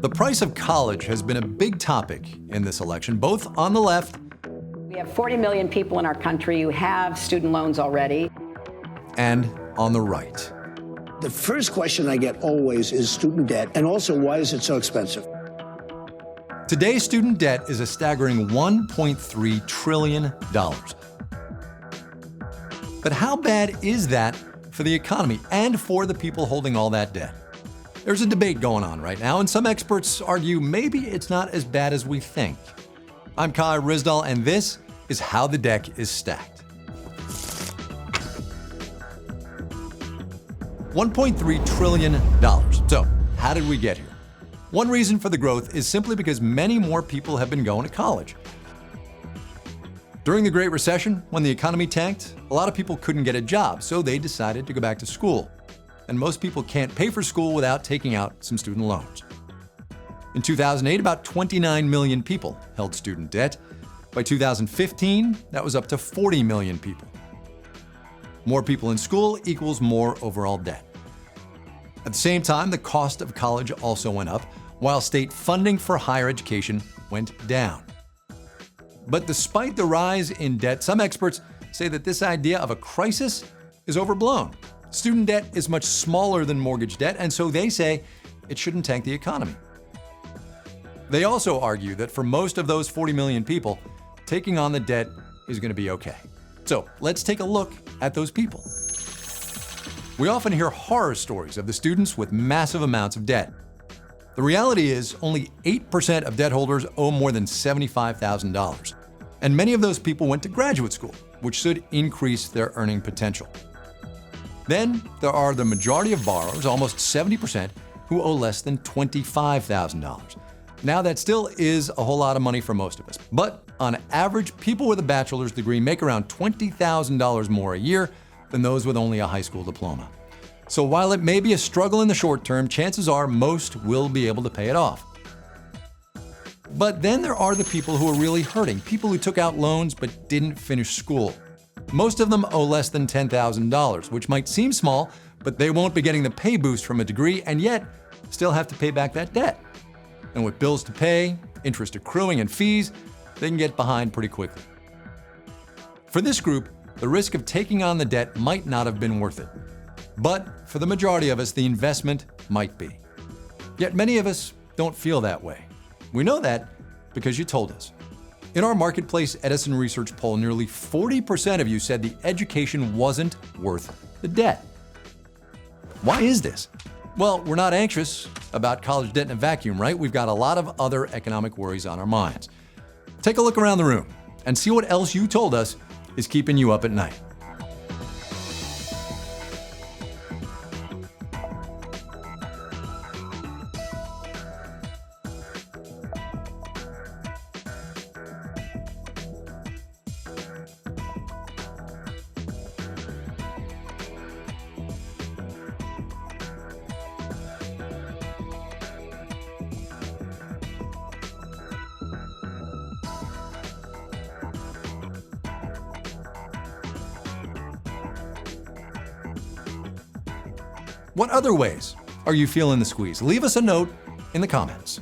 The price of college has been a big topic in this election, both on the left. We have 40 million people in our country who have student loans already. And on the right. The first question I get always is student debt, and also why is it so expensive? Today's student debt is a staggering $1.3 trillion. But how bad is that for the economy and for the people holding all that debt? There's a debate going on right now, and some experts argue maybe it's not as bad as we think. I'm Kai Rizdal, and this is how the deck is stacked. $1.3 trillion. So, how did we get here? One reason for the growth is simply because many more people have been going to college. During the Great Recession, when the economy tanked, a lot of people couldn't get a job, so they decided to go back to school. And most people can't pay for school without taking out some student loans. In 2008, about 29 million people held student debt. By 2015, that was up to 40 million people. More people in school equals more overall debt. At the same time, the cost of college also went up, while state funding for higher education went down. But despite the rise in debt, some experts say that this idea of a crisis is overblown. Student debt is much smaller than mortgage debt, and so they say it shouldn't tank the economy. They also argue that for most of those 40 million people, taking on the debt is going to be okay. So let's take a look at those people. We often hear horror stories of the students with massive amounts of debt. The reality is only 8% of debt holders owe more than $75,000. And many of those people went to graduate school, which should increase their earning potential. Then there are the majority of borrowers, almost 70%, who owe less than $25,000. Now that still is a whole lot of money for most of us, but on average, people with a bachelor's degree make around $20,000 more a year than those with only a high school diploma. So while it may be a struggle in the short term, chances are most will be able to pay it off. But then there are the people who are really hurting, people who took out loans but didn't finish school. Most of them owe less than $10,000, which might seem small, but they won't be getting the pay boost from a degree and yet still have to pay back that debt. And with bills to pay, interest accruing, and fees, they can get behind pretty quickly. For this group, the risk of taking on the debt might not have been worth it. But for the majority of us, the investment might be. Yet many of us don't feel that way. We know that because you told us. In our Marketplace Edison Research poll, nearly 40% of you said the education wasn't worth the debt. Why is this? Well, we're not anxious about college debt in a vacuum, right? We've got a lot of other economic worries on our minds. Take a look around the room and see what else you told us is keeping you up at night. What other ways are you feeling the squeeze? Leave us a note in the comments.